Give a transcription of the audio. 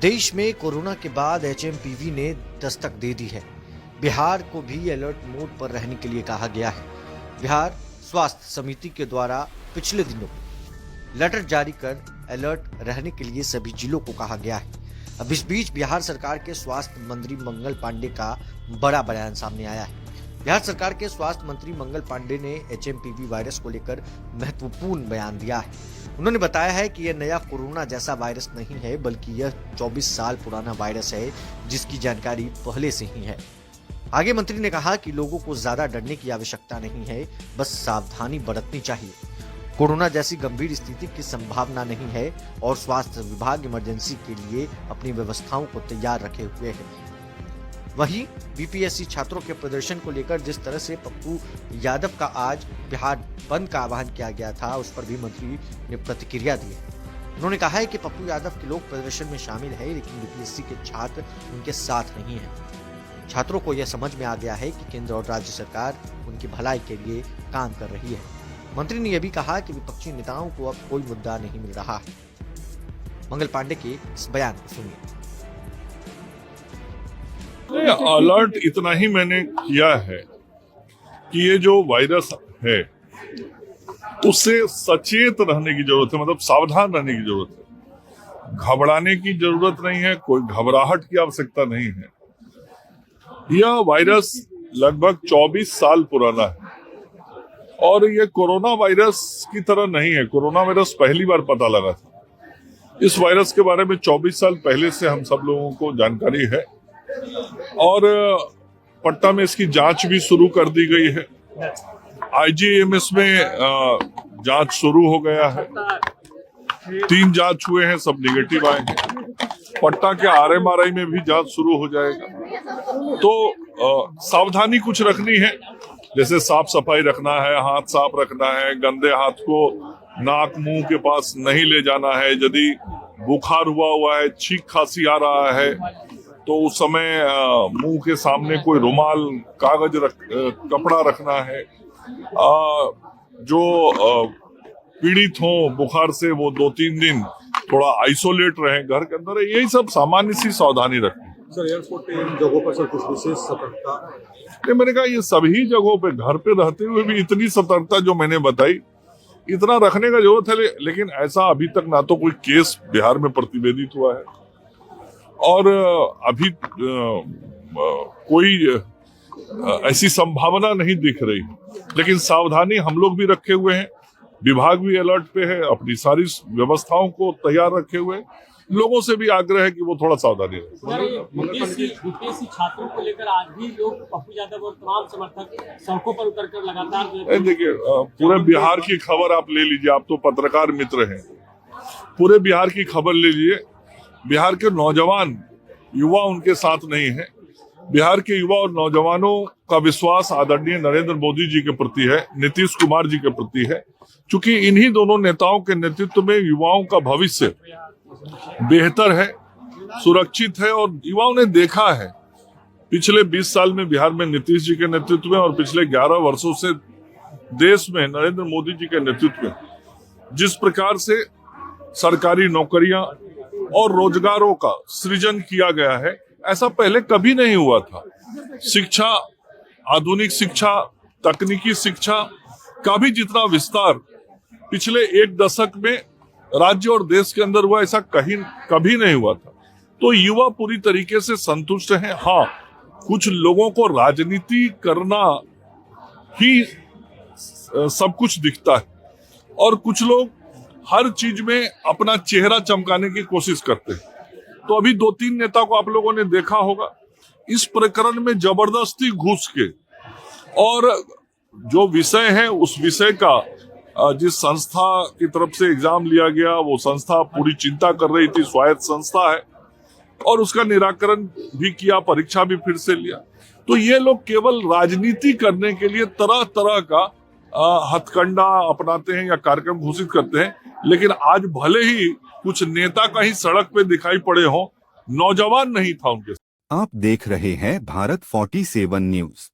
देश में कोरोना के बाद एचएमपीवी ने दस्तक दे दी है। बिहार को भी अलर्ट मोड पर रहने के लिए कहा गया है। बिहार स्वास्थ्य समिति के द्वारा पिछले दिनों लेटर जारी कर अलर्ट रहने के लिए सभी जिलों को कहा गया है। अब इस बीच बिहार सरकार के स्वास्थ्य मंत्री मंगल पांडे का बड़ा बयान सामने आया है। बिहार सरकार के स्वास्थ्य मंत्री मंगल पांडे ने एचएमपीवी वायरस को लेकर महत्वपूर्ण बयान दिया है। उन्होंने बताया है कि यह नया कोरोना जैसा वायरस नहीं है, बल्कि यह 24 साल पुराना वायरस है, जिसकी जानकारी पहले से ही है। आगे मंत्री ने कहा कि लोगों को ज्यादा डरने की आवश्यकता नहीं है, बस सावधानी बरतनी चाहिए। कोरोना जैसी गंभीर स्थिति की संभावना नहीं है और स्वास्थ्य विभाग इमरजेंसी के लिए अपनी व्यवस्थाओं को तैयार रखे हुए है। वहीं बीपीएससी छात्रों के प्रदर्शन को लेकर जिस तरह से पप्पू यादव का आज बिहार बंद का आह्वान किया गया था, उस पर भी मंत्री ने प्रतिक्रिया दी है। उन्होंने कहा है कि पप्पू यादव के लोग प्रदर्शन में शामिल है, लेकिन बीपीएससी के छात्र उनके साथ नहीं है। छात्रों को यह समझ में आ गया है कि केंद्र और राज्य सरकार उनकी भलाई के लिए काम कर रही है। मंत्री ने यह भी कहा कि विपक्षी नेताओं को अब कोई मुद्दा नहीं मिल रहा है। मंगल पांडे के इस बयान को सुनिए। अलर्ट इतना ही मैंने किया है कि ये जो वायरस है उससे सचेत रहने की जरूरत है, मतलब सावधान रहने की जरूरत है। घबराने की जरूरत नहीं है, कोई घबराहट की आवश्यकता नहीं है। यह वायरस लगभग 24 साल पुराना है और ये कोरोना वायरस की तरह नहीं है। कोरोना वायरस पहली बार पता लगा था। इस वायरस के बारे में 24 साल पहले से हम सब लोगों को जानकारी है और पटना में इसकी जांच भी शुरू कर दी गई है। आईजीएमएस में जांच शुरू हो गया है। 3 जांच हुए हैं, सब निगेटिव आए हैं। पटना के आरएमआरआई में भी जांच शुरू हो जाएगा। तो सावधानी कुछ रखनी है, जैसे साफ सफाई रखना है, हाथ साफ रखना है, गंदे हाथ को नाक मुंह के पास नहीं ले जाना है। यदि बुखार हुआ है, छींक खांसी आ रहा है, तो उस समय मुंह के सामने कोई रुमाल, कागज कपड़ा रखना है। जो पीड़ित हो बुखार से, वो 2-3 दिन थोड़ा आइसोलेट रहे घर के अंदर। यही सब सामान्य सी सावधानी रखनी। सर एयरपोर्ट पे इन जगहों पर सर कुछ विशेष सतर्कता? मैंने कहा ये सभी जगहों पे घर पे रहते हुए भी इतनी सतर्कता जो मैंने बताई, इतना रखने का जरूरत है। लेकिन ऐसा अभी तक ना तो कोई केस बिहार में प्रतिवेदित हुआ है और अभी कोई ऐसी संभावना नहीं दिख रही। लेकिन सावधानी हम लोग भी रखे हुए हैं, विभाग भी अलर्ट पे है, अपनी सारी व्यवस्थाओं को तैयार रखे हुए हैं। लोगों से भी आग्रह है कि वो थोड़ा सावधानी रखें। बीपीएससी छात्रों को लेकर आज भी लोग पप्पू यादव और तमाम समर्थक सड़कों पर उतरकर लगातार। देखिए, पूरे बिहार की खबर आप ले लीजिए, आप तो पत्रकार मित्र हैं। पूरे बिहार की खबर ले लीजिए। बिहार के नौजवान युवा उनके साथ नहीं है। बिहार के युवा और नौजवानों का विश्वास आदरणीय नरेंद्र मोदी जी के प्रति है, नीतीश कुमार जी के प्रति है। चूंकि इन्हीं दोनों नेताओं के नेतृत्व में युवाओं का भविष्य बेहतर है, सुरक्षित है। और युवाओं ने देखा है पिछले 20 साल में बिहार में नीतीश जी के नेतृत्व में और पिछले 11 वर्षों से देश में नरेंद्र मोदी जी के नेतृत्व में जिस प्रकार से सरकारी नौकरियां और रोजगारों का सृजन किया गया है, ऐसा पहले कभी नहीं हुआ था। शिक्षा, आधुनिक शिक्षा, तकनीकी शिक्षा का भी जितना विस्तार पिछले 1 दशक में राज्य और देश के अंदर हुआ, ऐसा कभी नहीं हुआ था। तो युवा पूरी तरीके से संतुष्ट हैं। हाँ, कुछ लोगों को राजनीति करना ही सब कुछ दिखता है और कुछ लोग हर चीज में अपना चेहरा चमकाने की कोशिश करते हैं। तो अभी 2-3 नेता को आप लोगों ने देखा होगा इस प्रकरण में जबरदस्ती घुस के, और जो विषय है उस विषय का जिस संस्था की तरफ से एग्जाम लिया गया, वो संस्था पूरी चिंता कर रही थी, स्वायत्त संस्था है, और उसका निराकरण भी किया, परीक्षा भी फिर से लिया। तो ये लोग केवल राजनीति करने के लिए तरह तरह का हथकंडा अपनाते हैं या कार्यक्रम घोषित करते हैं। लेकिन आज भले ही कुछ नेता कहीं सड़क पे दिखाई पड़े हों, नौजवान नहीं था उनके साथ। आप देख रहे हैं भारत 47 न्यूज।